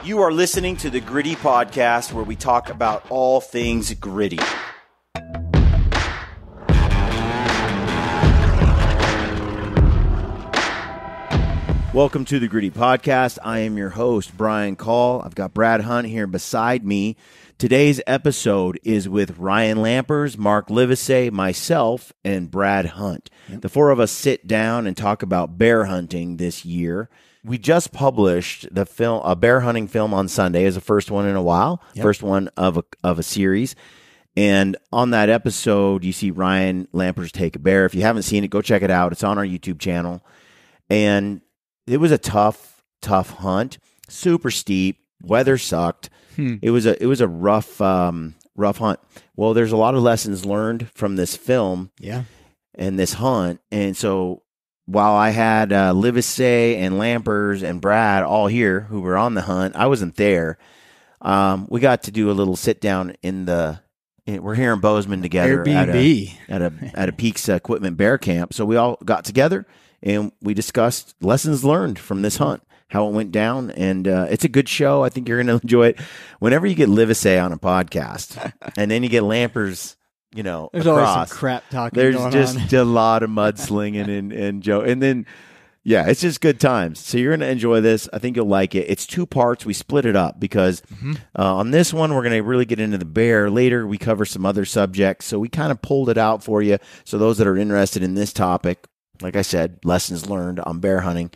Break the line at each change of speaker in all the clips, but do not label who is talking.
You are listening to the Gritty Podcast, where we talk about all things gritty. Welcome to the Gritty Podcast. I am your host, Brian Call. I've got Brad Hunt here beside me. Today's episode is with Ryan Lampers, Mark Livesey, myself, and Brad Hunt. Yep. The four of us sit down and talk about bear hunting this year. We just published the film, a bear hunting film on Sunday, is the first one in a while, first one of a series. And on that episode, you see Ryan Lampers take a bear. If you haven't seen it, go check it out. It's on our YouTube channel. And it was a tough hunt, super steep. Weather sucked. It was a rough hunt. Well, there's a lot of lessons learned from this film, and this hunt. And so while I had Livesey and Lampers and Brad all here who were on the hunt, I wasn't there. We got to do a little sit down we're here in Bozeman together
Airbnb
at a Peaks Equipment Bear Camp. So we all got together and we discussed lessons learned from this hunt, how it went down, and it's a good show. I think you're going to enjoy it. Whenever you get Livesey on a podcast, and then you get Lampers,
there's
across,
always some crap talking.
There's just a lot of mudslinging and Joe, and then it's just good times. So you're going to enjoy this. I think you'll like it. It's two parts. We split it up because on this one we're going to really get into the bear. Later we cover some other subjects. So we kind of pulled it out for you. So those that are interested in this topic, like I said, lessons learned on bear hunting.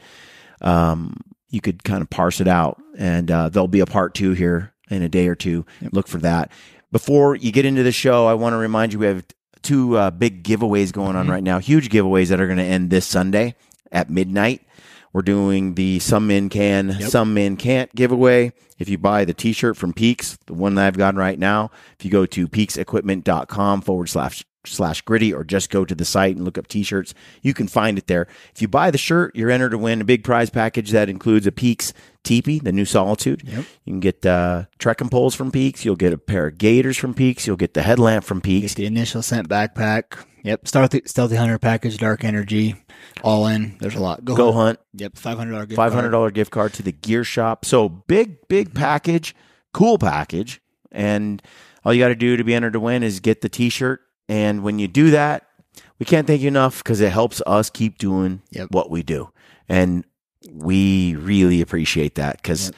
You could kind of parse it out, and there'll be a part 2 here in a day or two. Yep. Look for that. Before you get into the show, I want to remind you we have 2 big giveaways going on right now, huge giveaways that are going to end this Sunday at midnight. We're doing the Some Men Can, Some Men Can't giveaway. If you buy the t-shirt from Peaks, the one that I've got right now, if you go to peaksequipment.com/gritty, or just go to the site and look up t-shirts, you can find it there. If you buy the shirt, you're entered to win a big prize package that includes a Peaks teepee, the new Solitude. You can get trekking poles from Peaks. You'll get a pair of gaiters from Peaks. You'll get the headlamp from Peaks.
Get the Initial Scent backpack. Stealthy Hunter package, Dark Energy, all in. There's a lot.
Go hunt.
$500 gift card.
$500 gift card to the gear shop. So big package, cool package. And all you got to do to be entered to win is get the t-shirt. And when you do that, we can't thank you enough because it helps us keep doing what we do. And we really appreciate that because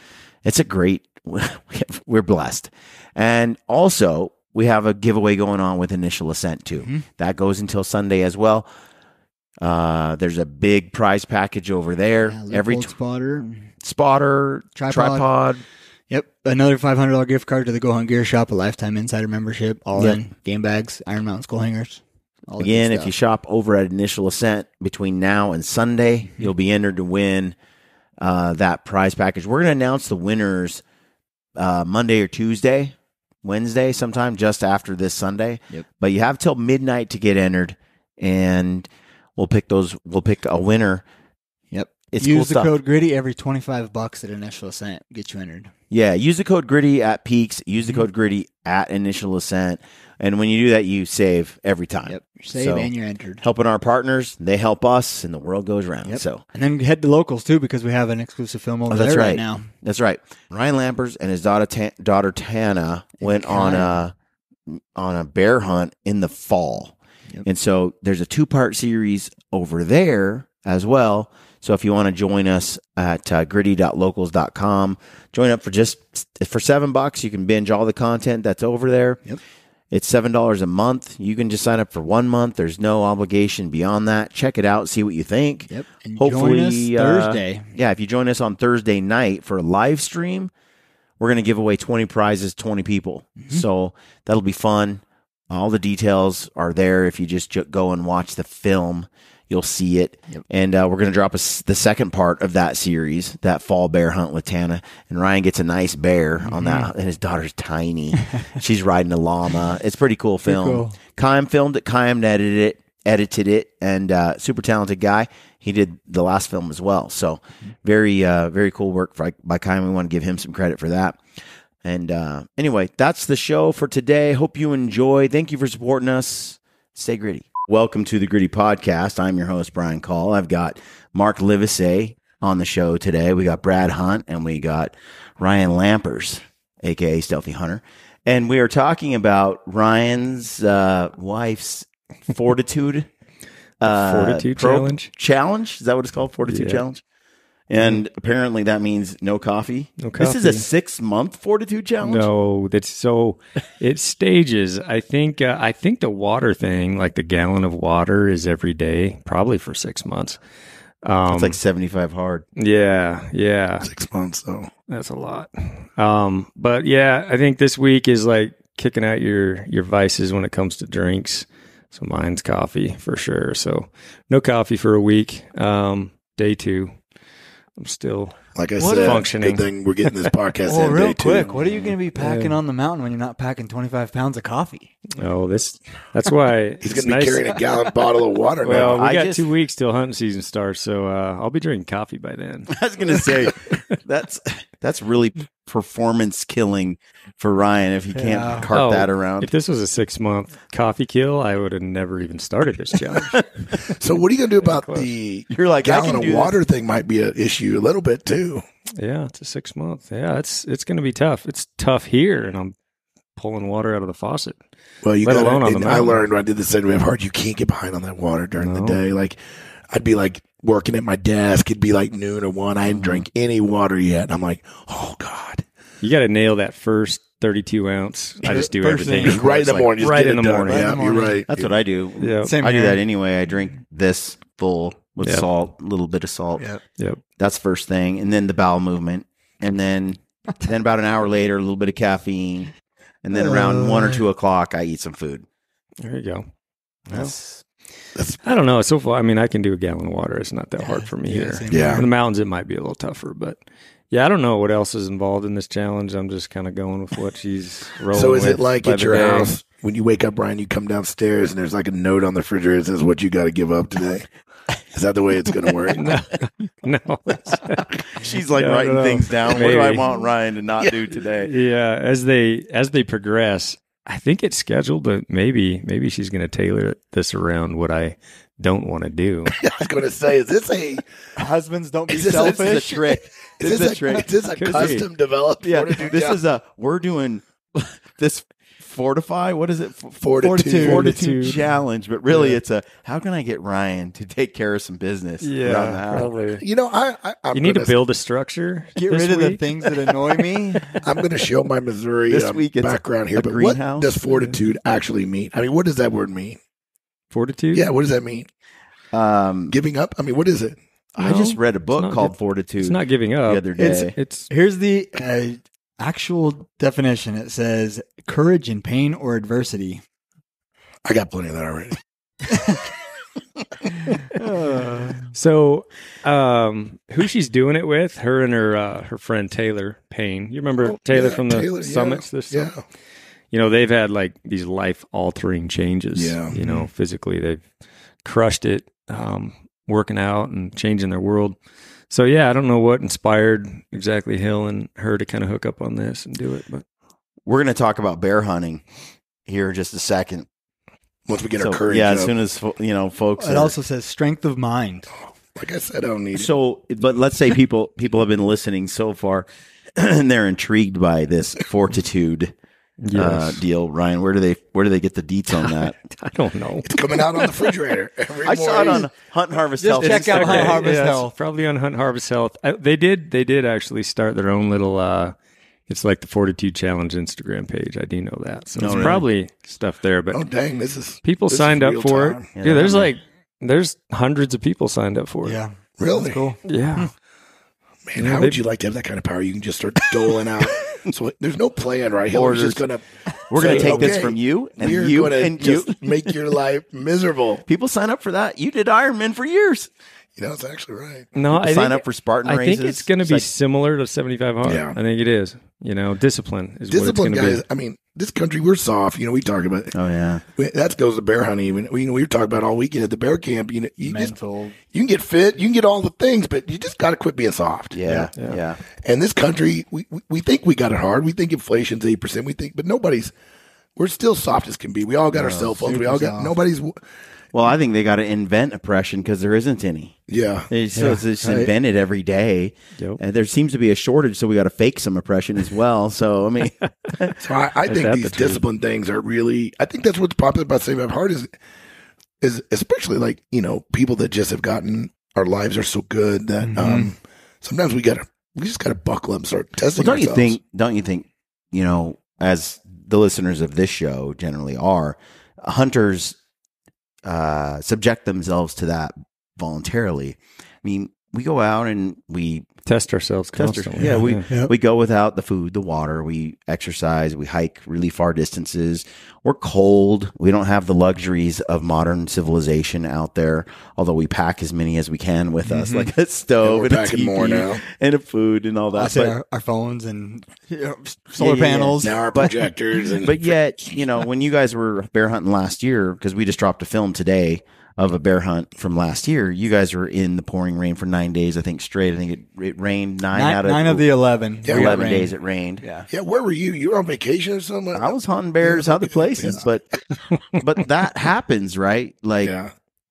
it's a great, we're blessed. And also, we have a giveaway going on with Initial Ascent too. That goes until Sunday as well. There's a big prize package over there. Every spotter, tripod.
Another $500 gift card to the Go Hunt Gear Shop, a lifetime insider membership, all in, game bags, Iron Mountain skull hangers.
Again, if you shop over at Initial Ascent between now and Sunday, you'll be entered to win that prize package. We're going to announce the winners Monday or Tuesday, Wednesday, sometime just after this Sunday. But you have till midnight to get entered, and we'll pick a winner. It's
use
cool
the code GRITTY every $25 at Initial Ascent. Get you entered.
Use the code GRITTY at Peaks. Use the code GRITTY at Initial Ascent. And when you do that, you save every time.
You're save and you're entered.
Helping our partners, they help us, and the world goes round.
And then head to locals, too, because we have an exclusive film over there right now.
That's right. Ryan Lampers and his daughter Tana went on a bear hunt in the fall. And so there's a 2-part series over there as well. So if you want to join us at gritty.locals.com, join up for $7. You can binge all the content that's over there. It's $7 a month. You can just sign up for 1 month. There's no obligation beyond that. Check it out. See what you think.
And hopefully, join us Thursday.
If you join us on Thursday night for a live stream, we're going to give away 20 prizes, 20 people. So that'll be fun. All the details are there. If you just go and watch the film, you'll see it. And we're going to drop the second part of that series, that fall bear hunt with Tana. And Ryan gets a nice bear on that. And his daughter's tiny. She's riding a llama. It's a pretty cool film.
Cool.
Kaim filmed it. Kaim edited it. And super talented guy. He did the last film as well. So very cool work by Kaim. We want to give him some credit for that. And anyway, that's the show for today. Hope you enjoy. Thank you for supporting us. Stay gritty. Welcome to the Gritty Podcast. I'm your host, Brian Call. I've got Mark Livesey on the show today. We got Brad Hunt and we got Ryan Lampers, aka Stealthy Hunter. And we are talking about Ryan's wife's Fortitude
Fortitude Challenge.
Challenge? Is that what it's called? Fortitude Challenge? And apparently that means no coffee.
No coffee.
This is a 6-month Fortitude Challenge?
No, it stages. I think the water thing, like the gallon of water is every day, probably for 6 months.
It's like 75 hard.
Yeah.
6 months though.
That's a lot. But yeah, I think this week is like kicking out your vices when it comes to drinks. So mine's coffee for sure. So no coffee for a week. Day 2. I'm still
like I said,
functioning.
Good thing we're getting this podcast
Well,
in
real
day
quick,
2.
what are you going to be packing on the mountain when you're not packing 25 pounds of coffee?
Oh, that's why
He's going to be carrying a gallon bottle of water
Well,
now.
we got 2 weeks till hunting season starts, so I'll be drinking coffee by then.
I was going to say, that's really performance killing for Ryan if he can't cart that around.
If this was a 6-month coffee kill, I would have never even started this challenge.
So what are you going to do about the
You're like,
gallon of water thing might be an issue a little bit too.
Yeah, it's a 6 month. Yeah, it's going to be tough. It's tough here, and I'm pulling water out of the faucet.
Well,
let alone on the
I
mountain.
learned when I did the 75 hard, you can't get behind on that water during the day. Like I'd be like working at my desk. It'd be like noon or 1. I hadn't drank any water yet. And I'm like, oh God.
You got to nail that first 32 ounce. I just do everything.
Just right in the morning. Just
right
get
in
it
the
done.
morning.
Yeah, you're right.
That's what I do.
Yeah.
Same
I do
here.
that anyway. I drink this full with salt, a little bit of salt.
Yep.
That's first thing. And then the bowel movement. And then about an hour later, a little bit of caffeine. And then around 1 or 2 o'clock, I eat some food.
There you go.
That's
I don't know. So far, I mean, I can do a gallon of water. It's not that hard for me here.
Yeah.
In the mountains, it might be a little tougher, but yeah, I don't know what else is involved in this challenge. I'm just kind of going with what she's rolling
So is
with
it like
by
at
the
your
day.
house when you wake up, Brian, you come downstairs and there's like a note on the refrigerator that says what you got to give up today? Is that the way it's going to work?
No.
she's like
Yeah, I
writing
don't know.
things down. What do I
Maybe.
want Ryan to not do today?
Yeah, as they progress, I think it's scheduled, but maybe she's going to tailor this around what I don't want to do.
I was going to say, is this a
Husbands, don't be
Is this
selfish.
This is a trick.
is this a
Could be.
custom developed?
Yeah,
fortitude
this
challenge?
is we're doing this Fortify. What is it?
Fortitude.
Challenge. But really, it's how can I get Ryan to take care of some business around the house?
probably.
You know, I'm
You need to
gonna-
build a structure.
Get
this
rid of the
week.
things that annoy me.
I'm going to show my Missouri
This week it's
background here,
a
but
greenhouse.
what does fortitude actually mean? I mean, what does that word mean?
Fortitude.
Yeah, what does that mean? Giving up? I mean, what is it?
I
No,
just read a
it's
book
not
called
gi-
Fortitude
It's not giving
the
up.
other day.
It's
Here's the actual definition. It says courage in pain or adversity.
I got plenty of that already.
so who she's doing it with? Her and her friend Taylor Payne. You remember Taylor from the
Taylor,
summits?
Yeah,
This
yeah.
You know, they've had like these life altering changes.
Yeah.
You know, physically they've crushed it, working out and changing their world. So yeah, I don't know what inspired exactly Hill and her to kind of hook up on this and do it, but
We're going to talk about bear hunting here in just a second.
Once we get
So,
our courage
yeah,
up.
as soon as folks.
It
are-
also says strength of mind.
Like I said, I don't need it.
So, but let's say people have been listening so far, and they're intrigued by this Fortitude
Yes.
deal. Ryan, where do they get the deets on that?
I don't know.
It's coming out on the refrigerator every
I saw it
morning.
on Hunt and Harvest
Just
Health.
check out
Instagram.
Hunt Harvest
it's
Health.
Probably on Hunt Harvest Health. They did actually start their own little. It's like the Fortitude Challenge Instagram page. I do know that. So it's
really?
probably stuff there. But
Oh, dang, this is
people
this is
signed up
real
for
time.
it. Yeah, there's hundreds of people signed up for it.
Yeah.
Really?
That's cool.
Yeah.
Man, how would you like to have that kind of power? You can just start doling out. So there's no plan, right? Hillary's just going to.
We're going to take this from you and you and you.
just make your life miserable.
People sign up for that. You did Ironman for years.
You know, it's actually right.
No, I
Sign
think,
up for Spartan
I
races.
think it's going to be
like-
similar to 75 hard.
Yeah.
I think it is. You know, discipline is
Discipline,
what it's going
guys.
to
I mean, this country, we're soft. You know, we talk about it.
Oh yeah.
That goes to bear hunting. Even we were talking about all weekend at the bear camp. You know, you
Mental.
can get fit, you can get all the things, but you just got to quit being soft.
Yeah.
And this country, we think we got it hard. We think inflation's 8%. We think, but we're still soft as can be. We all got our cell phones. We all got
soft.
nobody's.
Well, I think they got to invent oppression because there isn't any.
Yeah.
It's just invented every day.
Yep.
And there seems to be a shortage, so we got to fake some oppression as well. So, I mean,
So I think these discipline things are really, I think that's what's popular about Save My Heart is especially like, people that just have gotten, our lives are so good that sometimes we just got to buckle up and start testing
well,
ourselves.
Don't you think, as the listeners of this show generally are, hunters subject themselves to that voluntarily. I mean, we go out and we
Test ourselves constantly.
We go without the food, the water. We exercise. We hike really far distances. We're cold. We don't have the luxuries of modern civilization out there. Although we pack as many as we can with us, like a stove and a
packing
TV
more now.
and a food and all that.
I say our phones and solar panels.
Now our projectors.
But yet, when you guys were bear hunting last year, because we just dropped a film today of a bear hunt from last year, you guys were in the pouring rain for 9 days, I think, straight. I think it rained nine
of the 11.
Yeah,
11 days it rained.
Yeah.
Yeah, where were you? You were on vacation or something?
I was hunting bears other places, but that happens, right? Like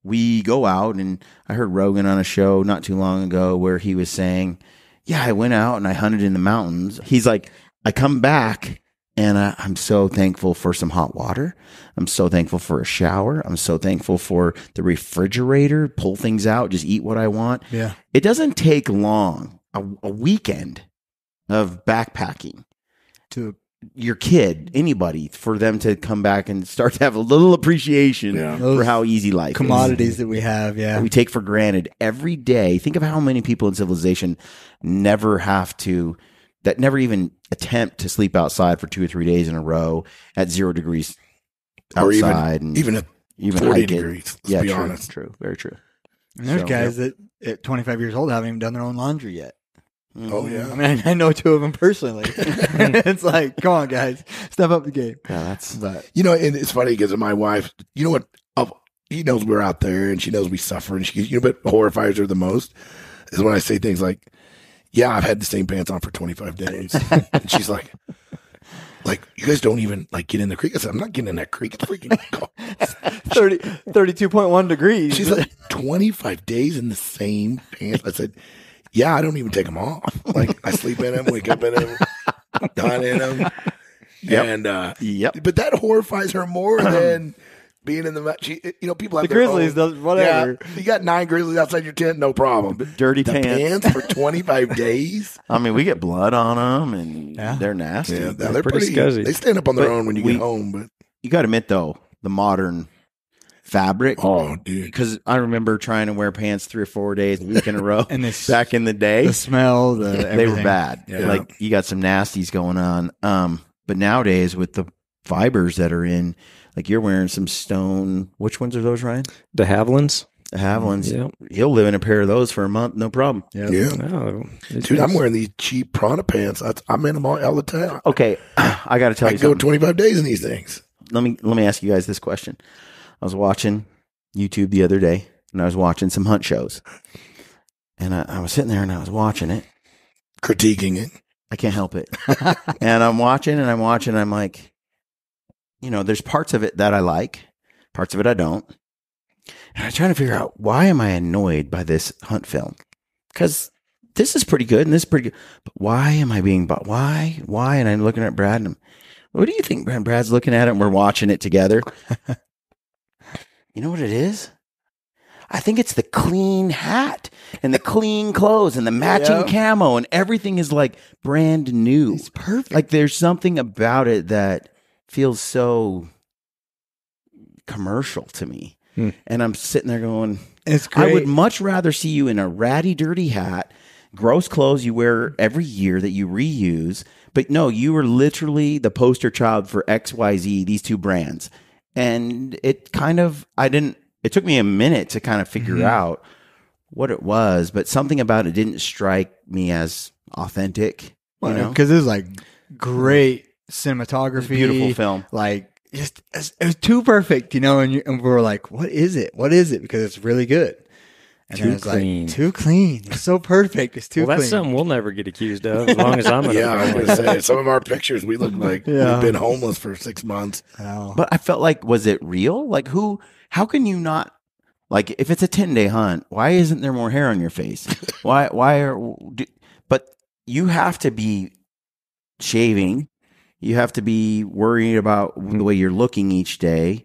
we go out, and I heard Rogan on a show not too long ago where he was saying, yeah, I went out and I hunted in the mountains. He's like, I come back and I'm so thankful for some hot water. I'm so thankful for a shower. I'm so thankful for the refrigerator, pull things out, just eat what I want.
Yeah.
It doesn't take long, a weekend of backpacking
To
your kid, anybody, for them to come back and start to have a little appreciation for how easy life
commodities
is.
that we have,
We take for granted every day. Think of how many people in civilization never even attempt to sleep outside for 2 or 3 days in a row at 0 degrees outside,
or even at 40
hike
degrees.
It.
Let's be honest.
True, very true.
And there's guys that at 25 years old haven't even done their own laundry yet.
Oh yeah.
I mean, I know 2 of them personally. It's like, come on, guys, step up the game.
Yeah,
But
and it's funny because my wife, what? She knows we're out there, and she knows we suffer, and she, but horrifies her the most is when I say things like, "Yeah, I've had the same pants on for 25 days," and she's like, you guys don't even get in the creek. I said, I'm not getting in that creek. It's freaking cold.
32.1 degrees.
She's like, 25 days in the same pants. I said, yeah, I don't even take them off. I sleep in them, wake up in them, dine in them. And, but that horrifies her more than being in the, people have
the Grizzlies, whatever.
Yeah, you got 9 Grizzlies outside your tent, no problem. But
dirty
the
pants
for 25 days.
I mean, we get blood on them, and they're nasty.
Yeah, they're pretty
scuzzy.
They stand up on their own when you get home. But
you got to admit, though, the modern fabric.
Oh, dude.
Because I remember trying to wear pants 3 or 4 days a week in a row
and
back in the day.
The smell,
they were bad.
Yeah.
You got some nasties going on. But nowadays, with the fibers that are in, you're wearing some stone. Which ones are those, Ryan?
De Havillands.
De Havillands.
Yep.
He'll live in a pair of those for a month, no problem.
Yeah.
Oh,
Dude, I'm wearing these cheap Prada pants. I'm in them all the time.
Okay, I got to tell you
I go
something.
25 days in these things.
Let me ask you guys this question. I was watching YouTube the other day, and I was watching some hunt shows. And I was sitting there, and I was watching it.
Critiquing it.
I can't help it. And I'm watching, and I'm like, there's parts of it that I like, parts of it I don't. And I'm trying to figure out, why am I annoyed by this hunt film? Because this is pretty good, and this is pretty good. But why am I being bought? Why? And I'm looking at Brad, and what do you think, Brad? Brad's looking at it, and we're watching it together. You know what it is? I think it's the clean hat and the clean clothes and the matching camo, and everything is brand new.
It's perfect.
There's something about it that feels so commercial to me. And I'm sitting there going,
it's great.
I would much rather see you in a ratty, dirty hat, gross clothes you wear every year that you reuse. But no, you were literally the poster child for XYZ, these 2 brands. And it it took me a minute to kind of figure out what it was, but something about it didn't strike me as authentic.
Because it was great cinematography,
beautiful film.
It was too perfect, and we were like, what is it? What is it? Because it's really good. And
Too
it's
clean.
Too clean. It's so perfect. It's too
Well, that's
clean.
something we'll never get accused of as long as I'm in
Yeah, I was going to say, some of our pictures, we look like we've been homeless for 6 months.
Oh.
But I felt was it real? how can you not, like, if it's a 10-day hunt, why isn't there more hair on your face? But you have to be shaving. You have to be worried about the way you're looking each day.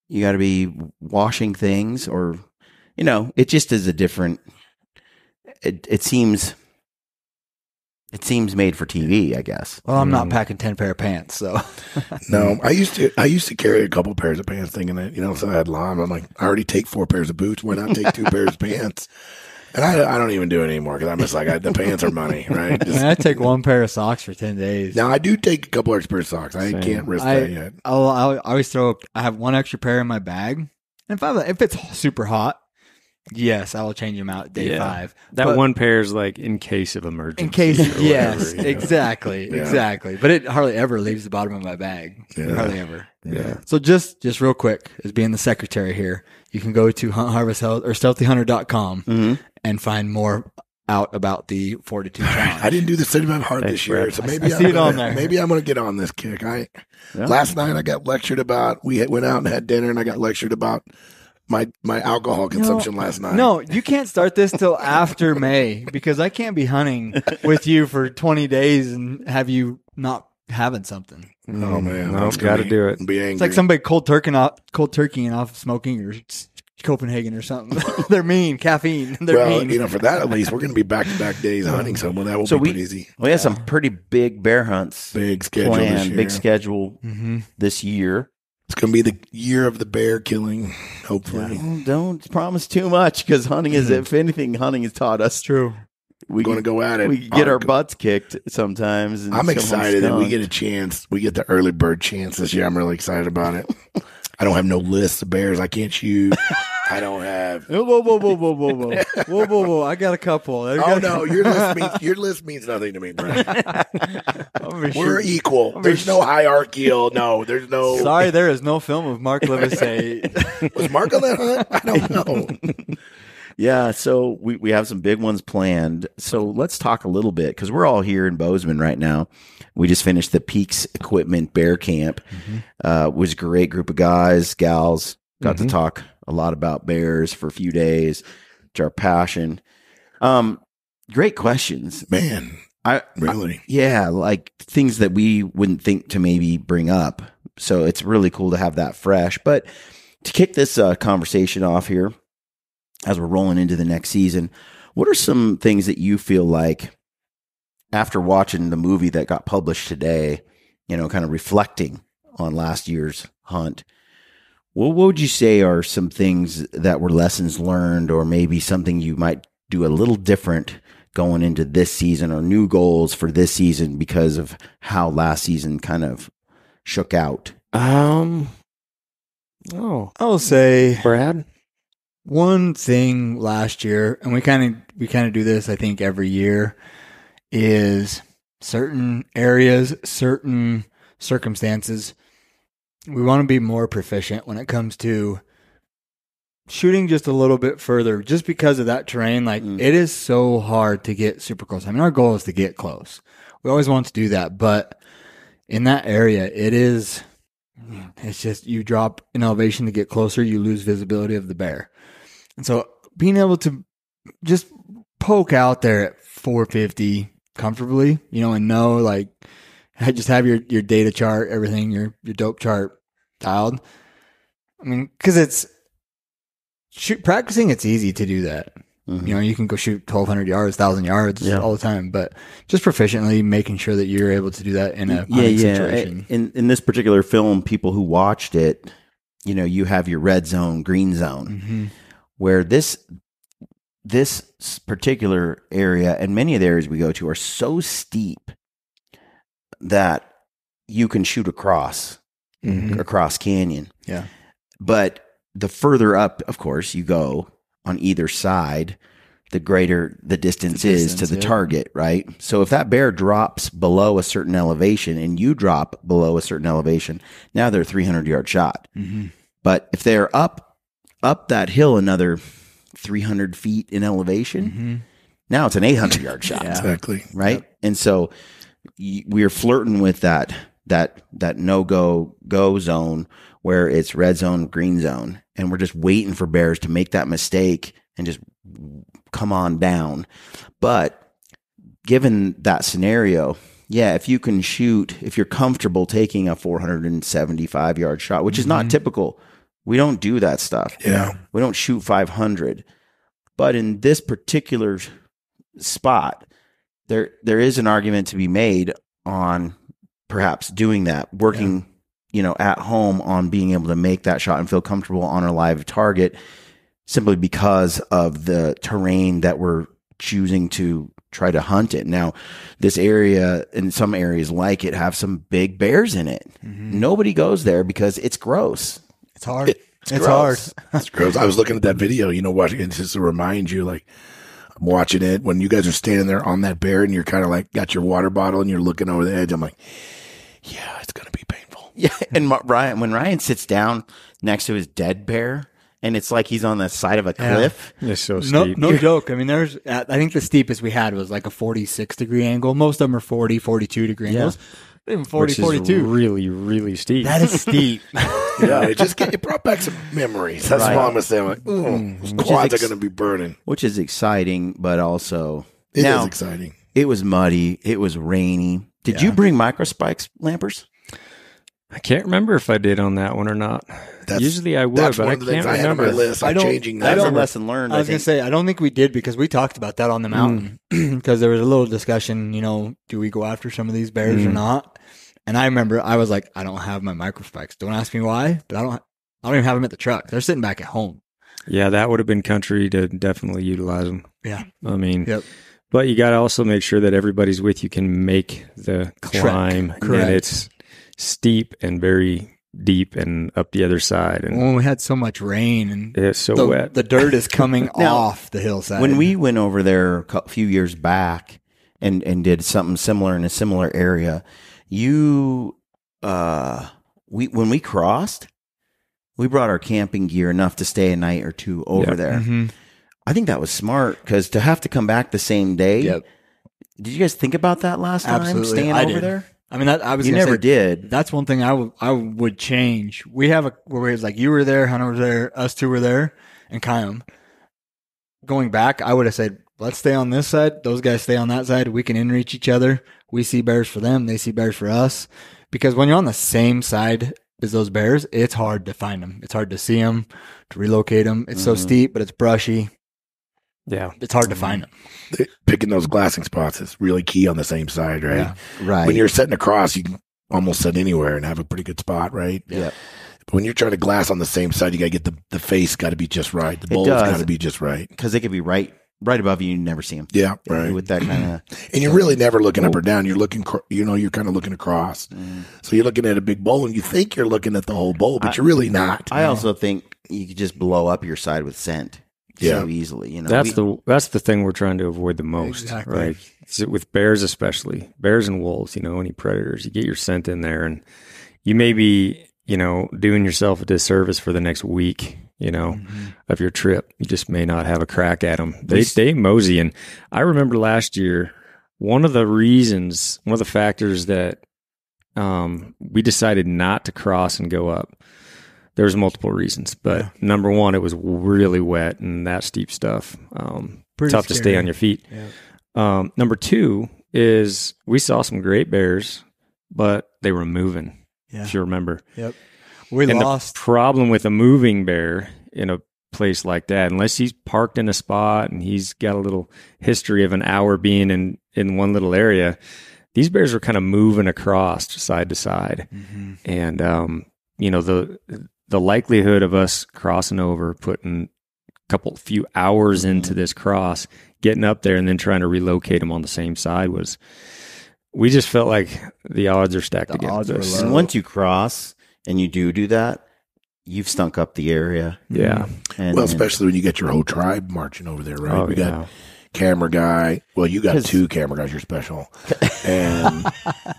You got to be washing things, or, it just is a different, it seems made for TV, I guess.
Well, I'm not packing 10 pair of pants, so.
No, I used to carry a couple pairs of pants thinking that, so I had Lyme. I'm like, I already take 4 pairs of boots. Why not take 2 pairs of pants? And I don't even do it anymore because I'm just like, the pants are money, right?
I take 1 pair of socks for 10 days.
Now, I do take a couple extra pairs of socks. I can't risk that yet.
I always I have 1 extra pair in my bag. And if it's super hot, yes, I will change them out day 5.
That 1 pair is like in case of emergency.
In case, yes,
whatever,
exactly. But it hardly ever leaves the bottom of my bag.
Yeah.
Hardly ever.
Yeah.
So just real quick, as being the secretary here, you can go to Hunt Harvest Health or StealthyHunter.com and find more out about the 42 challenge.
I didn't do the 75 hard this year,
Brad.
so maybe
I see it on there.
Maybe I'm going to get on this kick. Last night I got lectured about. We went out and had dinner, and I got lectured about my alcohol consumption last night.
No, you can't start this till after May because I can't be hunting with you for 20 days and have you not having something.
Oh man,
no, got to do it.
Be angry.
It's like somebody cold turkeying off smoking or Copenhagen or something. They're mean. Caffeine. They're mean.
For that at least we're going to be back-to-back days hunting, so that will be pretty easy.
We have some pretty big bear hunts.
Big schedule
planned,
this year.
Big schedule this year.
It's going to be the year of the bear killing, hopefully.
Well, don't promise too much because hunting is, if anything, hunting has taught us.
True.
We're going to go at it.
We get our butts kicked sometimes. And
I'm excited that we get a chance. We get the early bird chance this year. I'm really excited about it. I don't have no list of bears I can't shoot. I don't have.
Whoa! I got a couple.
No, your list means nothing to me, Brian. We're equal. There's no hierarchical. No, there's no.
Sorry, there is no film of Mark Livesay.
Was Mark on that hunt? I don't know.
Yeah, so we have some big ones planned. So let's talk a little bit because we're all here in Bozeman right now. We just finished the Peaks Equipment Bear Camp. Was a great group of guys, gals. Got to talk a lot about bears for a few days. It's our passion. Great questions,
man. Really?
Like things that we wouldn't think to maybe bring up. So it's really cool to have that fresh. But to kick this conversation off here, as we're rolling into the next season, what are some things that you feel like after watching the movie that got published today, kind of reflecting on last year's hunt, what would you say are some things that were lessons learned or maybe something you might do a little different going into this season or new goals for this season because of how last season kind of shook out?
I'll say,
Brad.
One thing last year, and we kind of do this, I think, every year, is certain areas, certain circumstances, we want to be more proficient when it comes to shooting just a little bit further, just because of that terrain. Like it is so hard to get super close. I mean, our goal is to get close. We always want to do that, but in that area, it's just you drop in elevation to get closer, you lose visibility of the bear. And so being able to just poke out there at 450 comfortably, and know, like, just have your data chart, everything, your dope chart dialed. I mean, because practicing, it's easy to do that. You can go shoot 1,200 yards, 1,000 yards all the time, but just proficiently making sure that you're able to do that in a situation.
In this particular film, people who watched it, you have your red zone, green zone. Where this particular area and many of the areas we go to are so steep that you can shoot across canyon.
Yeah.
But the further up, of course, you go on either side, the greater the distance is to the target, right? So if that bear drops below a certain elevation and you drop below a certain elevation, now they're a 300-yard shot. But if they're up that hill another 300 feet in elevation, now it's an 800-yard shot.
Exactly.
Right? Yep. And so we're flirting with that no-go zone where it's red zone, green zone. and we're just waiting for bears to make that mistake and just come on down. But given that scenario, yeah, if you can shoot, if you're comfortable taking a 475-yard shot, which is not typical, we don't do that stuff.
Yeah.
We don't shoot 500. But in this particular spot, there is an argument to be made on perhaps doing that, working, at home on being able to make that shot and feel comfortable on a live target, simply because of the terrain that we're choosing to try to hunt it. Now, this area and some areas like it have some big bears in it. Nobody goes there because it's gross.
It's hard. It's
hard.
It's gross. I was looking at that video, watching it just to remind you, like, I'm watching it when you guys are standing there on that bear and you're kind of like got your water bottle and you're looking over the edge. I'm like, yeah, it's going to be painful.
Yeah. And when Ryan sits down next to his dead bear, and it's like he's on the side of a cliff.
It's so steep.
No joke. I mean, I think the steepest we had was like a 46-degree angle. Most of them are 40, 42-degree angles. Even 40,
Which
42.
is really, really steep.
That is steep.
Yeah, it brought back some memories. That's what I'm going to say. I'm like, those quads are going to be burning.
Which is exciting, but also...
It is exciting.
It was muddy. It was rainy. Did you bring microspikes, Lampers?
I can't remember if I did on that one or not. Usually I would, but I can't remember.
On my list. I'm changing that.
That's a lesson learned.
I was going to say, I don't think we did because we talked about that on the mountain because there was a little discussion, do we go after some of these bears or not? And I remember I was like, I don't have my microspikes. Don't ask me why, but I don't even have them at the truck. They're sitting back at home.
Yeah, that would have been country to definitely utilize them.
Yeah.
I mean, but you got to also make sure that everybody's with you can make the climb.
Correct.
And it's steep and very deep and up the other side. And
when we had so much rain and
it's so wet.
The dirt is coming off the hillside.
When we went over there a few years back and did something similar in a similar area, when we crossed, we brought our camping gear enough to stay a night or two over there. I think that was smart because to have to come back the same day. Did you guys think about that last time? Staying over there?
I mean, you
never did.
That's one thing I would change. We have where it's like you were there, Hunter was there, us two were there, and Kyle. Going back, I would have said, let's stay on this side. Those guys stay on that side. We can in-reach each other. We see bears for them. They see bears for us. Because when you're on the same side as those bears, it's hard to find them. It's hard to see them, to relocate them. It's so steep, but it's brushy.
Yeah.
It's hard to find them.
Picking those glassing spots is really key on the same side, right?
Yeah.
Right.
When you're setting across, you can almost set anywhere and have a pretty good spot, right?
Yeah.
But when you're trying to glass on the same side, you got to get the face got to be just right. The bowl's got to be just right.
Because they could be right above you. You never see them.
Yeah, right.
With that kind of...
And you're really never looking up or down. You're looking, you're kind of looking across. So you're looking at a big bowl and you think you're looking at the whole bowl, but you're really not.
I also think you could just blow up your side with scent so easily.
That's the thing we're trying to avoid the most, right? With bears especially, bears and wolves, any predators, you get your scent in there and you may be, doing yourself a disservice for the next week, of your trip. You just may not have a crack at them. They mosey. And I remember last year, one of the factors that we decided not to cross and go up, there's multiple reasons, but number one, it was really wet and that steep stuff. Tough to stay on your feet. Yeah. Number two is we saw some great bears, but they were moving. Yeah. If you remember.
Yep. We lost.
The problem with a moving bear in a place like that, unless he's parked in a spot and he's got a little history of an hour being in one little area, these bears were kind of moving across side to side. And, the likelihood of us crossing over, putting few hours into this cross, getting up there and then trying to relocate them on the same side we just felt like the odds are stacked against us.
And once you cross and you do that, you've stunk up the area.
Yeah.
Especially when you get your whole tribe marching over there, right? We got camera guy. Well, you got two camera guys. You're special. And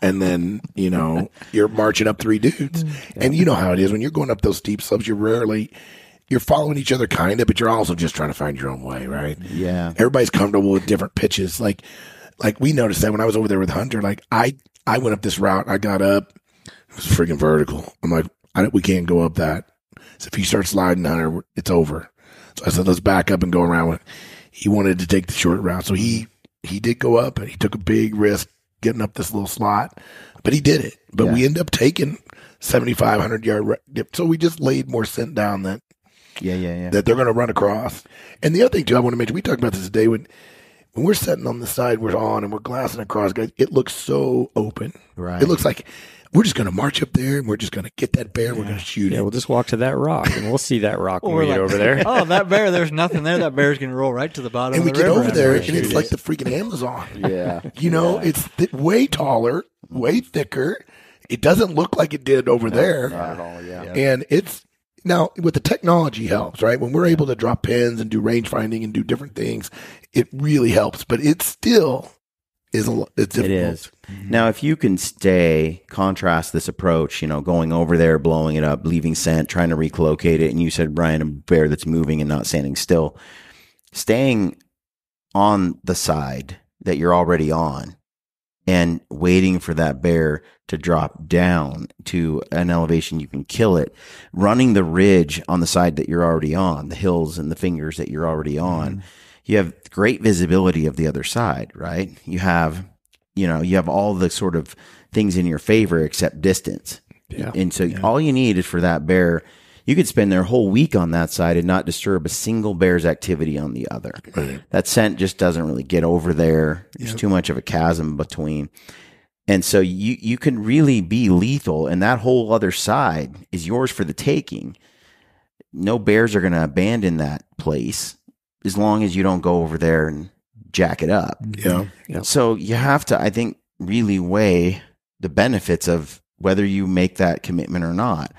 then, you're marching up three dudes. And you know how it is. When you're going up those steep slopes, you're following each other kind of, but you're also just trying to find your own way, right?
Yeah.
Everybody's comfortable with different pitches. Like we noticed that when I was over there with Hunter, like I went up this route. I got up. It was freaking vertical. I'm like, we can't go up that. So if you start sliding on her, it's over. So I said, let's back up and go around with. He wanted to take the short route. So he did go up, and he took a big risk getting up this little slot, but he did it. But we ended up taking 7,500 yard dip. So we just laid more scent down that they're going to run across. And the other thing too, I want to mention, we talked about this today when we're sitting on the side we're on and we're glassing across, guys, it looks so open.
Right.
It looks like we're just going to march up there and we're just going to get that bear and we're going to shoot it.
Yeah, we'll just walk to that rock and we'll see that rock when we get over there.
Oh, that bear, there's nothing there. That bear's going to roll right to the bottom
and
of
we
the
get
river
over there,
after
and
we
it's
shoot
like
it.
the freaking Amazon.
Yeah.
You know, it's way taller, way thicker. It doesn't look like it did over there.
Not at all, yeah.
And it's now with the technology helps, right? When we're able to drop pins and do range finding and do different things, it really helps. But it still is it's difficult.
It is. Now, if you can contrast this approach, going over there, blowing it up, leaving scent, trying to relocate it, and you said, Brian, a bear that's moving and not standing still, staying on the side that you're already on and waiting for that bear to drop down to an elevation you can kill it, running the ridge on the side that you're already on, the hills and the fingers that you're already on, you have great visibility of the other side, right? You have all the sort of things in your favor except distance.
Yeah.
And so all you need is for that bear. You could spend their whole week on that side and not disturb a single bear's activity on the other.
Right.
That scent just doesn't really get over there. There's too much of a chasm between. And so you can really be lethal, and that whole other side is yours for the taking. No bears are going to abandon that place as long as you don't go over there and jack it up.
Yeah.
So you have to, I think, really weigh the benefits of whether you make that commitment or not.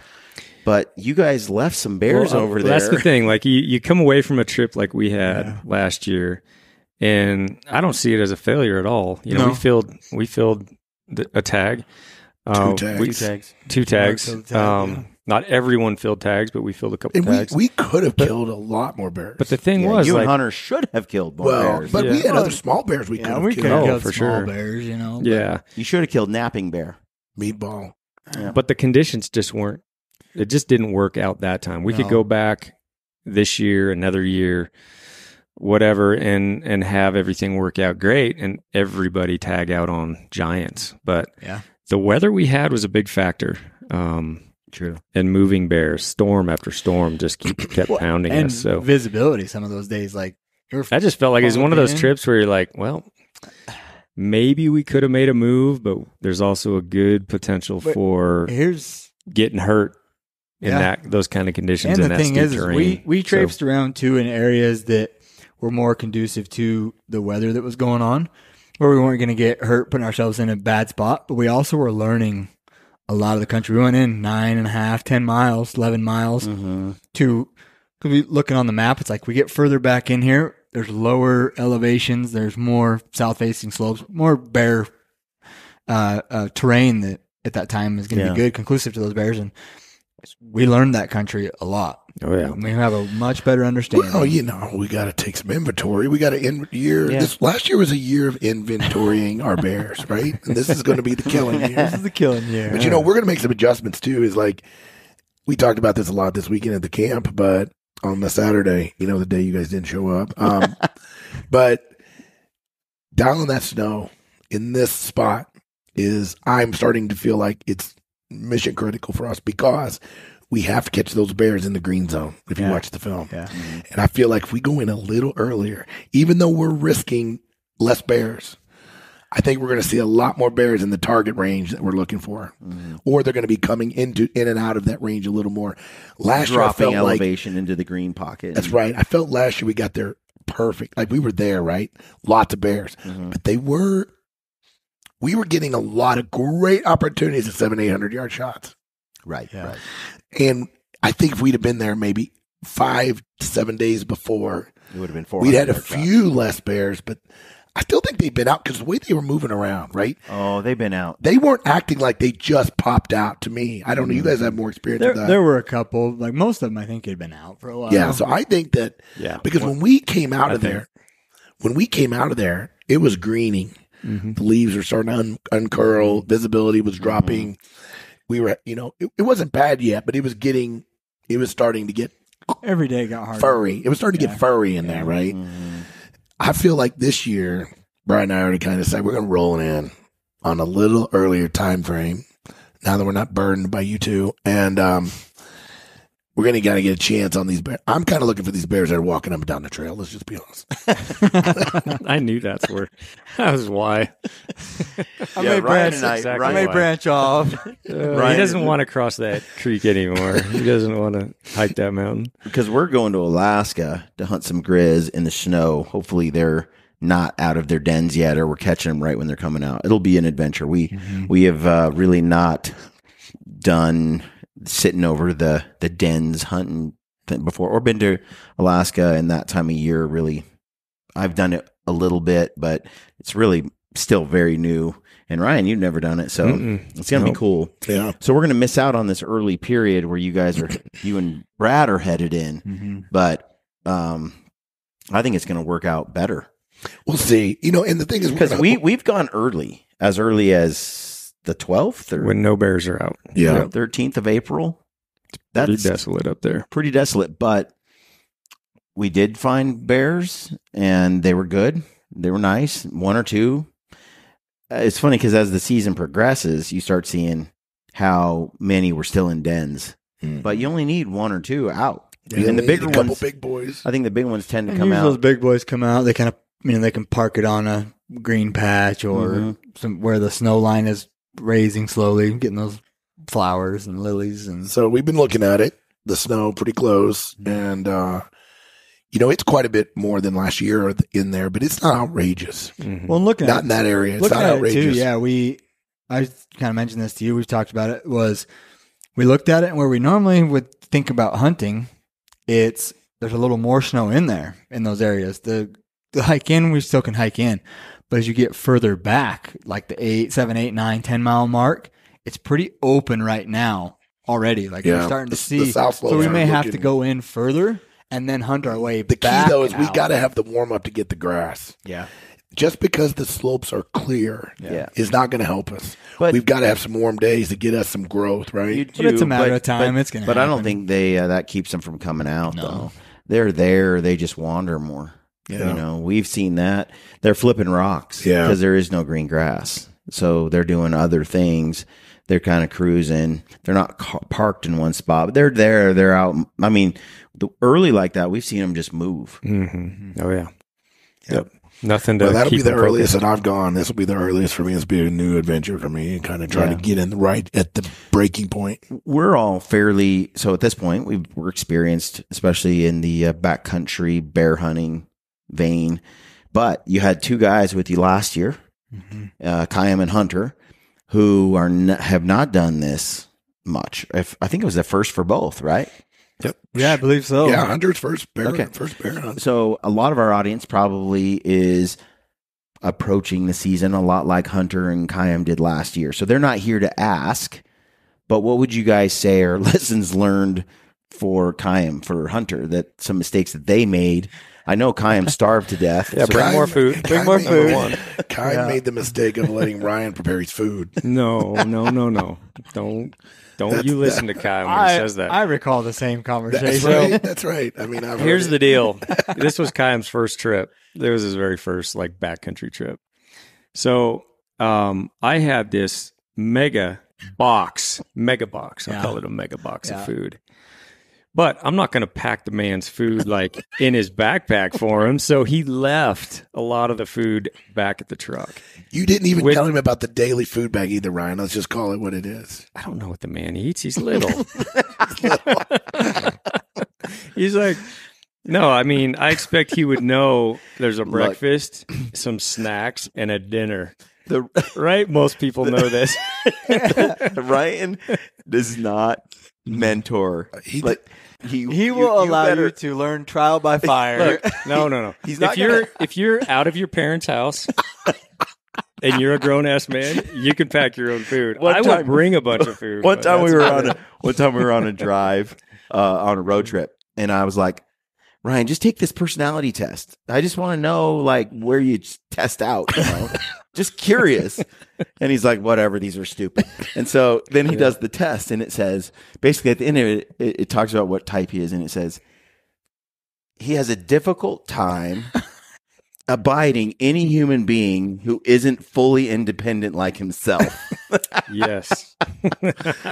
But you guys left some bears over there.
That's the thing. Like you come away from a trip like we had last year, and I don't see it as a failure at all. We filled a tag. Two tags. Not everyone filled tags, but we filled a couple tags.
We could have killed a lot more bears.
But the thing was,
you and Hunter should have killed more bears.
But we had other small bears we could have killed.
for
small
sure.
bears,
Yeah.
You should have killed napping bear.
Meatball.
Yeah.
But the conditions just weren't. It just didn't work out that time. We could go back this year, another year, whatever, and have everything work out great, and everybody tag out on giants. But the weather we had was a big factor.
True.
And moving bears, storm after storm, just kept pounding
and
us. So
visibility some of those days, I
just felt like it was one of those trips where you're like, well, maybe we could have made a move, but there's also a good potential for getting hurt in those kind of conditions.
And
in
the
that
thing
steep
is
terrain.
we traipsed around too in areas that were more conducive to the weather that was going on, where we weren't going to get hurt, putting ourselves in a bad spot. But we also were learning a lot of the country. We went in 9.5, 10 miles, 11 miles to looking on the map. It's like we get further back in here. There's lower elevations. There's more south-facing slopes, more bear terrain that at that time is going to be good, conclusive to those bears. And we learned that country a lot.
Oh yeah,
we have a much better understanding.
Well, we got to take some inventory. We got to This last year was a year of inventorying our bears, right? And this is going to be the killing year.
This is the killing year.
But we're going to make some adjustments too. Is like we talked about this a lot this weekend at the camp, but on the Saturday, the day you guys didn't show up, but down in that snow in this spot I'm starting to feel like it's mission critical for us because we have to catch those bears in the green zone if you watch the film. Yeah. And I feel like if we go in a little earlier, even though we're risking less bears, I think we're going to see a lot more bears in the target range that we're looking for. Or they're going to be coming in and out of that range a little more. Last year, I felt
elevation into the green pocket.
That's right. I felt last year we got there perfect. Like we were there, right? Lots of bears. But we were getting a lot of great opportunities at 700-800 yard shots.
Right.
And I think if we'd have been there maybe 5 to 7 days before,
it would have been 400.
We'd had a few less bears, but I still think they've been out because the way they were moving around, right?
Oh, they've been out.
They weren't acting like they just popped out to me. I don't know. You guys have more experience with that.
There were a couple, like most of them I think had been out for a while.
Yeah, so I think that because when we came out of there, it was greening. The leaves were starting to uncurl. Visibility was dropping. We were, it wasn't bad yet, but it was getting it was starting to get
Every day got harder.
furry. It was starting to get furry in there, right? I feel like this year, Brian and I already kind of said we're going to roll in on a little earlier time frame now that we're not burdened by you two. And we're going to kind of get a chance on these bears. I'm kind of looking for these bears that are walking up and down the trail. Let's just be honest.
I knew that was why.
I may branch off.
He doesn't want to cross that creek anymore. He doesn't want to hike that mountain.
Because we're going to Alaska to hunt some grizz in the snow. Hopefully they're not out of their dens yet, or we're catching them right when they're coming out. It'll be an adventure. We have really not done sitting over the dens hunting before, or been to Alaska in that time of year. Really, I've done it a little bit, but it's really still very new. And Ryan, you've never done it, so it's gonna be cool.
Yeah.
So we're gonna miss out on this early period where you and Brad are headed in, but I think it's gonna work out better.
We'll see. And the thing is,
because we've gone as early as the 12th, or
when no bears are out.
Yeah.
13th of April. That's
pretty desolate up there.
Pretty desolate, but we did find bears, and they were good. They were nice, one or two. It's funny because as the season progresses, you start seeing how many were still in dens, but you only need one or two out.
Yeah,
and the bigger ones,
couple big boys.
I think the big ones tend to
And
come
usually
out.
those big boys come out. They kind of, they can park it on a green patch or where the snow line is raising slowly, getting those flowers and lilies. And
so we've been looking at it, the snow pretty close, and it's quite a bit more than last year in there, but it's not outrageous.
Well, looking
not
at
in that area, it's
looking
not
at
outrageous.
it too, yeah, I kind of mentioned this to you. We've talked about it. We looked at it, and where we normally would think about hunting, there's a little more snow in there in those areas. The hike in, we still can hike in. But as you get further back, like the 7, 8, 9, 10 mile mark, it's pretty open right now already. Like we're starting to see.
The south
so we may have to go in further and then hunt our way
back. The
key,
though, is we got to have the warm up to get the grass.
Yeah.
Just because the slopes are clear is not going to help us.
But
we've got to have some warm days to get us some growth, right?
But it's a matter of time. It's going to
But
happen.
I don't think that keeps them from coming out, though. They're there. They just wander more.
Yeah.
We've seen that. They're flipping rocks because there is no green grass. So they're doing other things. They're kind of cruising. They're not parked in one spot, but they're there. They're out. I mean, early like that, we've seen them just move.
Oh, yeah. Yep. Nothing to
that'll
keep
be the
them
earliest
focused.
that I've gone. This will be the earliest for me. This will be a new adventure for me and kind of try to get in right at the breaking point.
We're all fairly, so at this point, we're experienced, especially in the backcountry bear hunting vein. But you had two guys with you last year, Kayam and Hunter, who have not done this much. I think it was the first for both, right?
Yep.
Yeah, I believe so.
Yeah, Hunter's first bear hunt.
So a lot of our audience probably is approaching the season a lot like Hunter and Kayam did last year. So they're not here to ask, but what would you guys say are lessons learned for Kayam, for Hunter, that some mistakes that they made? I know Kayam starved to death.
Yeah, bring more food. Bring more food.
Kai made the mistake of letting Ryan prepare his food.
No. Don't you listen to Kyle when he says that.
I recall the same conversation.
That's right. I mean,
here's the deal. This was Kayam's first trip. It was his very first backcountry trip. So I had this mega box. I'll call it a mega box of food. But I'm not going to pack the man's food in his backpack for him. So he left a lot of the food back at the truck.
You didn't even tell him about the daily food bag either, Ryan. Let's just call it what it is.
I don't know what the man eats. He's little. He's like, no, I mean, I expect he would know there's a breakfast, some snacks, and a dinner. Right? Most people know this.
Ryan does not mentor. He
will allow you to learn trial by fire.
Look, no.
He's not
if you're out of your parents' house and you're a grown ass man, you can pack your own food. I would bring a bunch of food.
One time we were on a drive on a road trip, and I was like, Ryan, just take this personality test. I just want to know like where you test out, you know? Just curious. And he's like, whatever, these are stupid. And so then he does the test, and it says, basically at the end of it, it talks about what type he is, and it says, he has a difficult time abiding any human being who isn't fully independent like himself.
Yes.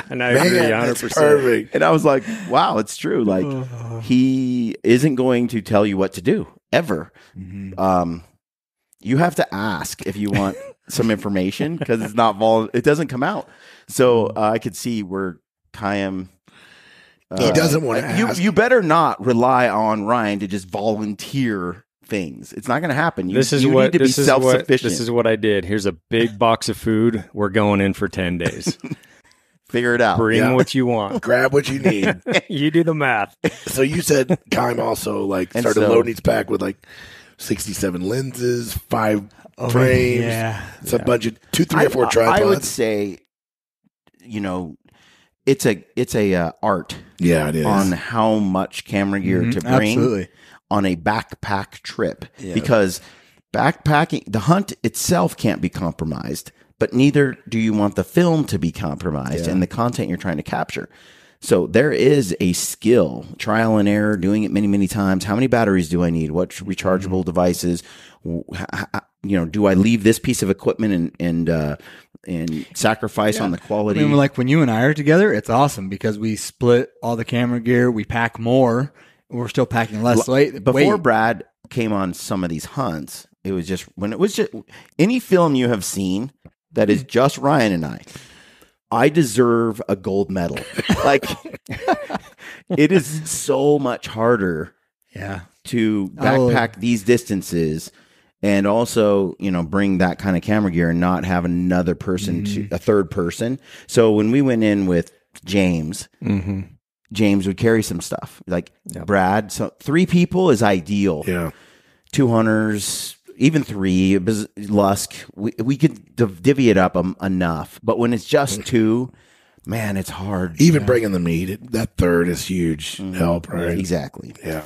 And I agree 100%.
Perfect.
And I was like, wow, it's true. Like, he isn't going to tell you what to do ever. You have to ask if you want some information, because it's not it doesn't come out. So I could see where Kayam,
he doesn't want to ask.
You better not rely on Ryan to just volunteer things. It's not going to happen. You need to be self-sufficient.
This is what I did. Here's a big box of food. We're going in for 10 days.
Figure it out.
Bring what you want.
Grab what you need.
You do the math.
So you said Kime also started loading his pack with 67 lenses, 5 frames, it's a bunch of 2, 3, or 4 tripods.
I would say, it's a art.
Yeah, it is.
On how much camera gear to bring on a backpack trip, because backpacking, the hunt itself can't be compromised, but neither do you want the film to be compromised and the content you're trying to capture. So there is a skill, trial and error, doing it many, many times. How many batteries do I need? What rechargeable devices? Do I leave this piece of equipment and sacrifice on the quality?
I mean, like when you and I are together, it's awesome because we split all the camera gear. We pack more. We're still packing less weight.
Before Brad came on some of these hunts, it was just any film you have seen that is just Ryan and I deserve a gold medal. Like, it is so much harder to backpack these distances and also, bring that kind of camera gear and not have another person, a third person. So when we went in with James, James would carry some stuff. Like Brad, so 3 people is ideal.
Yeah.
2 hunters, even 3, Lusk, we could divvy it up enough. But when it's just 2, man, it's hard.
Even bringing the meat, that third is huge help, right?
Exactly.
Yeah.